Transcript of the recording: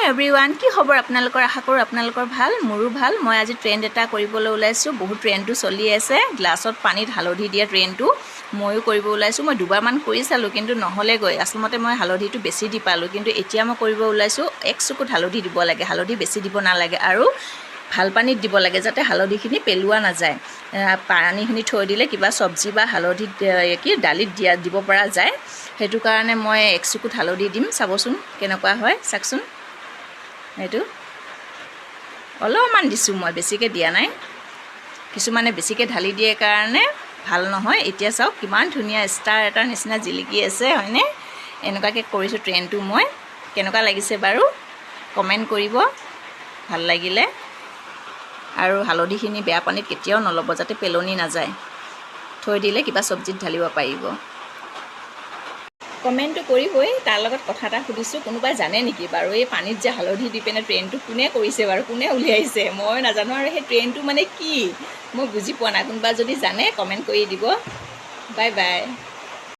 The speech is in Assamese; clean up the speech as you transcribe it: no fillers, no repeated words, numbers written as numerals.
এভৰিৱান, কি খবৰ আপোনালোকৰ? আশা কৰোঁ আপোনালোকৰ ভাল, মোৰো ভাল। মই আজি ট্ৰেণ্ড এটা কৰিবলৈ ওলাইছোঁ। বহুত ট্ৰেণ্ডটো চলি আছে, গ্লাছত পানীত হালধি দিয়া ট্ৰেণ্ডটো ময়ো কৰিব ওলাইছোঁ। মই দুবাৰমান কৰি চালোঁ, কিন্তু নহ'লেগৈ। আচলতে মই হালধিটো বেছি দি পালোঁ, কিন্তু এতিয়া মই কৰিব ওলাইছোঁ। এক চুকুত হালধি দিব লাগে, হালধি বেছি দিব নালাগে, আৰু ভাল পানীত দিব লাগে, যাতে হালধিখিনি পেলোৱা নাযায়। পানীখিনি থৈ দিলে কিবা চব্জি বা হালধি দালিত দিব পৰা যায়। সেইটো কাৰণে মই এক চুকুত হালধি দিম। চাবচোন কেনেকুৱা হয়, চাওকচোন। এইটো অলপমান দিছোঁ, মই বেছিকৈ দিয়া নাই। কিছুমানে বেছিকৈ ঢালি দিয়ে কাৰণে ভাল নহয়। এতিয়া চাওক কিমান ধুনীয়া ষ্টাৰ এটাৰ নিচিনা জিলিকি আছে, হয়নে? এনেকুৱাকৈ কৰিছোঁ ট্ৰেণ্ডটো মই। কেনেকুৱা লাগিছে বাৰু কমেণ্ট কৰিব ভাল লাগিলে। আৰু হালধিখিনি বেয়া পানীত কেতিয়াও নল'ব, যাতে পেলনি নাযায়। থৈ দিলে কিবা চব্জিত ঢালিব পাৰিব। কমেণ্টটো কৰিবই। তাৰ লগত কথা এটা সুধিছোঁ, কোনোবাই জানে নেকি বাৰু এই পানীত যে হালধি দি পিনে ট্ৰেণ্ডটো কোনে কৰিছে বাৰু, কোনে উলিয়াইছে? মই নাজানো, আৰু সেই ট্ৰেণ্ডটো মানে কি মই বুজি পোৱা নাই। কোনোবা যদি জানে কমেণ্ট কৰি দিব। Bye bye.